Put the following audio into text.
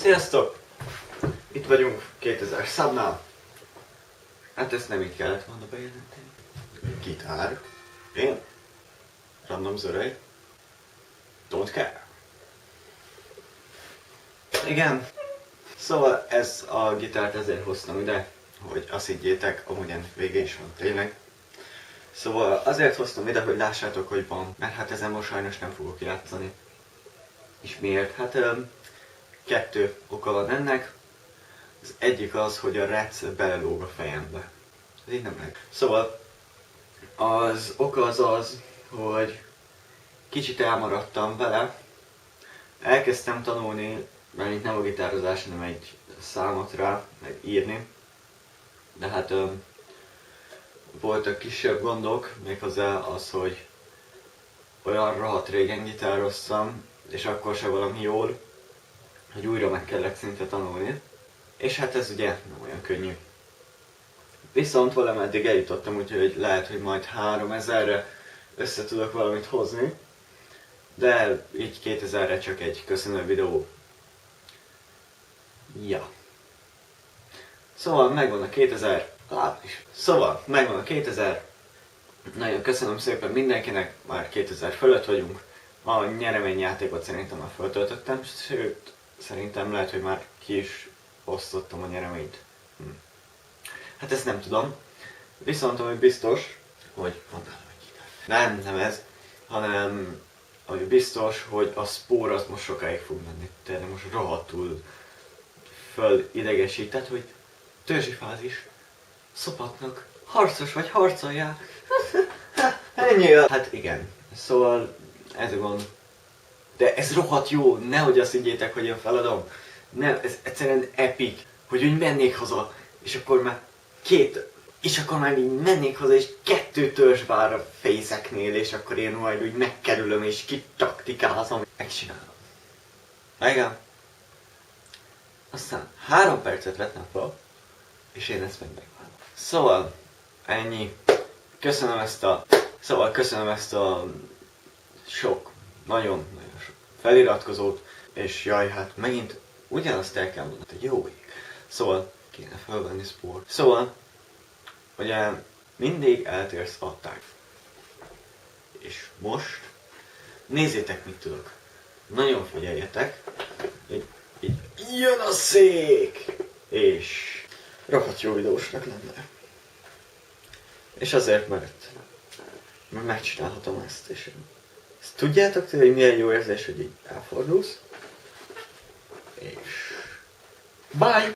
Sziasztok! Itt vagyunk 2000 szabnál. Hát ezt nem így kellett volna bejelenteni. Gitár. Én. Random Zörej. Don't care. Igen. Szóval ez a gitárt ezért hoztam ide, hogy azt higgyétek, amúgyen vége is van tényleg. Szóval azért hoztam ide, hogy lássátok, hogy van, mert hát ezen most sajnos nem fogok játszani. És miért? Hát kettő oka van ennek. Az egyik az, hogy a rec belelóg a fejembe. Ez így nem meg. Szóval az oka az, hogy kicsit elmaradtam vele. Elkezdtem tanulni, mert itt nem a gitározás, hanem egy számot rá, meg írni. De hát voltak kisebb gondok, méghozzá az, hogy olyan rohadt régen gitároztam, és akkor se valami jól, hogy újra meg kellett szinte tanulni. És hát ez ugye nem olyan könnyű. Viszont valameddig eljutottam, úgyhogy lehet, hogy majd 3000-re össze tudok valamit hozni. De így 2000-re csak egy köszönő videó. Ja. Szóval megvan a 2000. Szóval megvan a 2000. Nagyon köszönöm szépen mindenkinek, már 2000 fölött vagyunk. A nyereményjátékot szerintem már föltöltöttem, sőt, szerintem lehet, hogy már ki is osztottam a nyereményt. Hát ezt nem tudom. Viszont ami biztos, hogy nem ez, hanem ami biztos, hogy a spór az most sokáig fog menni. Tényleg most rohadtul fölidegesített, hogy törzsi fázis, szopatnak, harcos vagy harcoljál. Ennyi. Hát igen, szóval ez a gond. De ez rohadt jó, nehogy azt higgyétek, hogy én feladom. Nem, ez egyszerűen epic, hogy úgy mennék haza, és akkor már és akkor már így mennék haza, és 2 törzs vár a fészeknél, és akkor én majd úgy megkerülöm, és kitaktikázom, megcsinálom. Igen. Aztán 3 percet vettem fel, és én ezt megvárom. Szóval, ennyi. Köszönöm ezt a sok, nagyon sok feliratkozót, és jaj, hát megint ugyanazt el kell mondani, jó ég. Szóval, kéne felvenni sport. Szóval, ugye mindig eltérsz a tág. És most, nézzétek mit tudok. Nagyon figyeljetek, így jön a szék! És rohadt jó videósnak lenne. És azért, mert megcsinálhatom ezt, és ezt tudjátok, hogy milyen jó érzés, hogy így elfordulsz, és bye!